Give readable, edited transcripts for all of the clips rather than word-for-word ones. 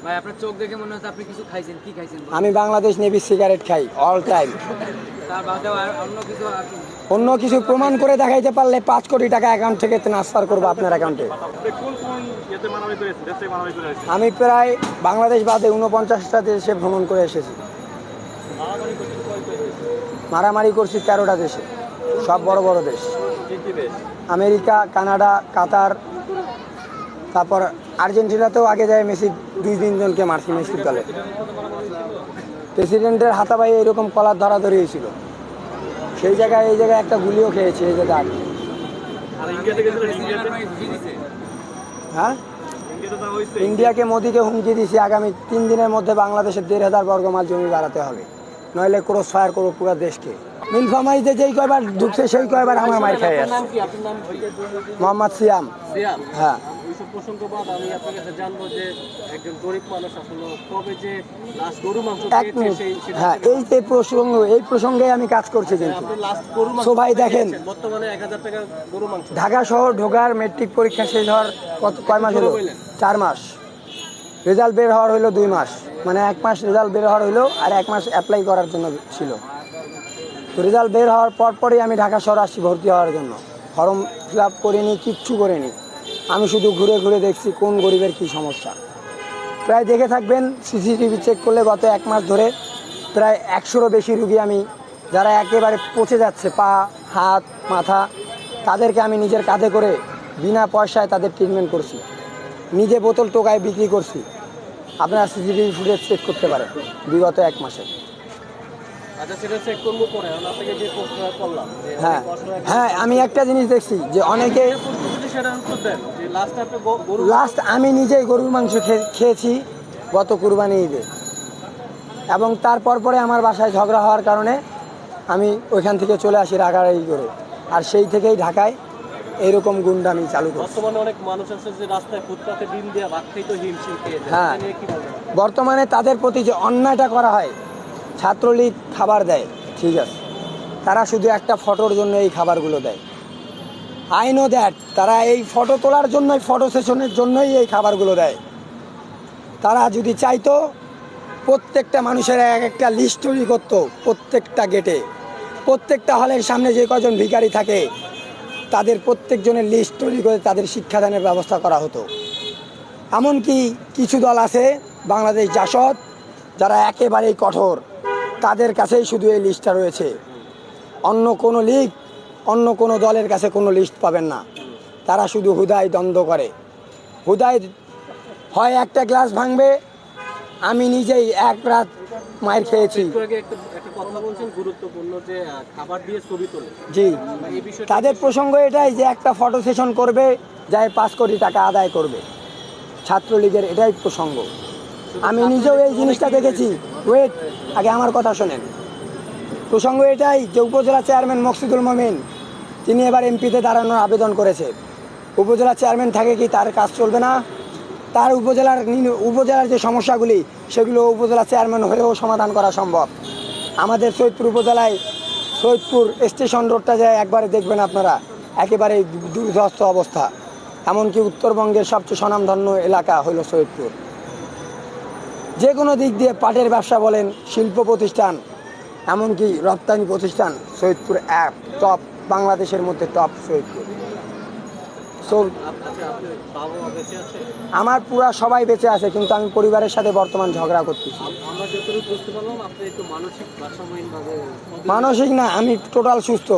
ভাই আপনার চোখ দেখে মনে হচ্ছে আপনি কিছু খাইছেন, কি খাইছেন? আমি বাংলাদেশ নেভি সিগারেট খাই অল টাইম। তার বাদেও আর অন্য কিছু প্রমাণ করে দেখাইতে পারলে 5 কোটি টাকা অ্যাকাউন্ট থেকে ট্রান্সফার করবো আপনার অ্যাকাউন্টে। আমি প্রায় বাংলাদেশ বাদে 49টা দেশে ভ্রমণ করে এসেছি। মারামারি করছি 13টা দেশে, সব বড় বড় দেশ। আমেরিকা, কানাডা, কাতার, তারপর আর্জেন্টিনাতেও আগে যায় মেসি 2-3 জনকে মারছি মেসির দলে। প্রেসিডেন্টের হাতাবাই এরকম কলার ধরাধরি হয়েছিল, সেই জায়গায় এই জায়গায় একটা গুলিও খেয়েছে এই জায়গায় আগে। হ্যাঁ, ইন্ডিয়াকে মোদিকে হুমকি দিয়েছি আগামী 3 দিনের মধ্যে বাংলাদেশের 1,500 বর্গমাইল জমি বাড়াতে হবে, নইলে ক্রস ফায়ার করবো পুরো দেশকে। নীলফামারীতে যেই কয়বার ঢুকছে সেই কয়বার আমার মার খেয়ে আসছে। মোহাম্মদ সিয়াম। হ্যাঁ, আমি আপনার কাছে জানবো যে একজন গরিব মানুষ আসলে কবে যে লাস্ট গরু মাংস হ্যাঁ, এই প্রসঙ্গে আমি কাজ করছি। কিন্তু সবাই দেখেন, বর্তমানে 1000 টাকা গরু মাংস ঢাকা শহর ঢোকার মেট্রিক পরীক্ষা শেষ হওয়ার কয় মাস হলো? 4 মাস। রেজাল্ট বের হওয়ার হলো 2 মাস, মানে 1 মাস রেজাল্ট বের হওয়ার হলো, আর 1 মাস অ্যাপ্লাই করার জন্য ছিল। তো রেজাল্ট বের হওয়ার পরই আমি ঢাকা শহর আসছি ভর্তি হওয়ার জন্য। ফর্ম ফিল আপ করিনি, কিচ্ছু করিনি। আমি শুধু ঘুরে ঘুরে দেখছি কোন গরিবের কী সমস্যা। প্রায় দেখে থাকবেন, সিসিটিভি চেক করলে গত 1 মাস ধরে প্রায় 100-রও বেশি রুগী আমি, যারা একেবারে পচে যাচ্ছে পা, হাত, মাথা, তাদেরকে আমি নিজের কাঁধে করে বিনা পয়সায় তাদের ট্রিটমেন্ট করছি। নিজে বোতল টোকায় বিক্রি করছি। আপনারা সিসিটিভি ফুটেজ চেক করতে পারেন বিগত 1 মাসে। হ্যাঁ হ্যাঁ, আমি একটা জিনিস দেখছি যে অনেকে লাস্ট আমি নিজেই গরুর মাংস খেয়েছি গত কুরবানি ঈদে, এবং তারপর পরে আমার বাসায় ঝগড়া হওয়ার কারণে আমি ওইখান থেকে চলে আসি রাগারাগি করে, আর সেই থেকেই ঢাকায় এইরকম গুন্ডামি চালু করি। বর্তমানে অনেক মানুষ আছে যে রাস্তায় ফুটপাতে ডিম দিয়ে ভাত খাইতে হিমশিম খেয়ে যায়। হ্যাঁ, বর্তমানে তাদের প্রতি যে অন্যায়টা করা হয়, ছাত্রলীগ খাবার দেয় ঠিক আছে, তারা শুধু একটা ফটোর জন্য এই খাবারগুলো দেয়। আই নো দ্যাট, তারা এই ফটো তোলার জন্যই, ফটো সেশনের জন্যই এই খাবারগুলো দেয়। তারা যদি চাইতো প্রত্যেকটা মানুষের একটা লিস্ট তৈরি করতো, প্রত্যেকটা গেটে, প্রত্যেকটা হলের সামনে যে কজন ভিখারি থাকে তাদের প্রত্যেকজনের লিস্ট তৈরি করে তাদের শিক্ষাদানের ব্যবস্থা করা হতো। এমনকি কিছু দল আছে বাংলাদেশ জাসদ, যারা একেবারেই কঠোর, তাদের কাছেই শুধু এই লিস্টটা রয়েছে। অন্য কোনো লীগ, অন্য কোনো দলের কাছে কোনো লিস্ট পাবেন না। তারা শুধু হুদায় দ্বন্দ্ব করে, হুদায় হয় একটা গ্লাস ভাঙবে। আমি নিজেই 1 রাত মায়ের খেয়েছি। জি, তাদের প্রসঙ্গ এটাই যে একটা ফটো সেশন করবে, যায় 5 কোটি টাকা আদায় করবে। ছাত্রলীগের এটাই প্রসঙ্গ। আমি নিজেও এই জিনিসটা দেখেছি। ওয়েট, আগে আমার কথা শোনেন। প্রসঙ্গ এটাই যে উপজেলা চেয়ারম্যান মকসুদুল মমিন, তিনি এবার এমপিতে দাঁড়ানোর আবেদন করেছে। উপজেলা চেয়ারম্যান থাকে কি তার কাজ চলবে না? তার উপজেলার যে সমস্যাগুলি, সেগুলো উপজেলা চেয়ারম্যান হয়েও সমাধান করা সম্ভব। আমাদের সৈয়দপুর উপজেলায় সৈয়দপুর স্টেশন রোডটা যায় একবারে দেখবেন আপনারা, একেবারে দুর্ধস্থ অবস্থা। এমনকি উত্তরবঙ্গের সবচেয়ে স্বনামধন্য এলাকা হলো সৈয়দপুর। যে কোনো দিক দিয়ে পাটের ব্যবসা বলেন, শিল্প প্রতিষ্ঠান, এমনকি রপ্তানি প্রতিষ্ঠান, সৈয়দপুর টপ, বাংলাদেশের মধ্যে টপ সৈয়দপুর। আমার পুরা সবাই বেঁচে আছে, কিন্তু আমি পরিবারের সাথে বর্তমান ঝগড়া করতেছি। মানসিক না, আমি টোটাল সুস্থ,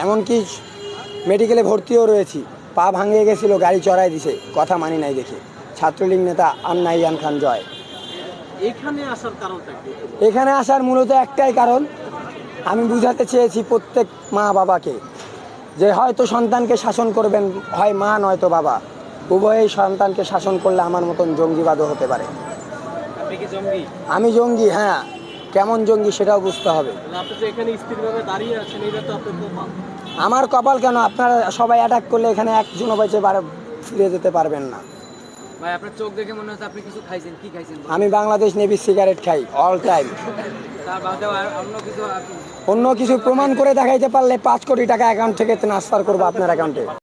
এমনকি মেডিকেলে ভর্তিও রয়েছি। পা ভাঙিয়ে গেছিল, গাড়ি চড়াই দিছে, কথা মানি নাই দেখে। ছাত্রলীগ নেতা আন্নাইয়ান খান জয়। এখানে আসার মূলত একটাই কারণ, আমি বুঝাতে চেয়েছি প্রত্যেক মা বাবাকে যে হয়তো সন্তানকে শাসন করবেন, হয় মা নয়তো বাবা, উভয়ই সন্তানকে শাসন করলে আমার মতন জঙ্গিবাদও হতে পারে। আমি জঙ্গি, হ্যাঁ, কেমন জঙ্গি সেটাও বুঝতে হবে। আমার কপাল কেন, আপনারা সবাই অ্যাটাক করলে এখানে একজনও বেঁচে ফিরে যেতে পারবেন না। ভাই আপনার চোখ দেখে মনে হচ্ছে আপনি কিছু খাইছেন, কি খাইছেন? আমি বাংলাদেশ নেভি সিগারেট খাই অল টাইম। তার বাদেও আর অন্য কিছু প্রমাণ করে দেখাইতে পারলে 5 কোটি টাকা অ্যাকাউন্ট থেকে ট্রান্সফার করবো আপনার অ্যাকাউন্টে।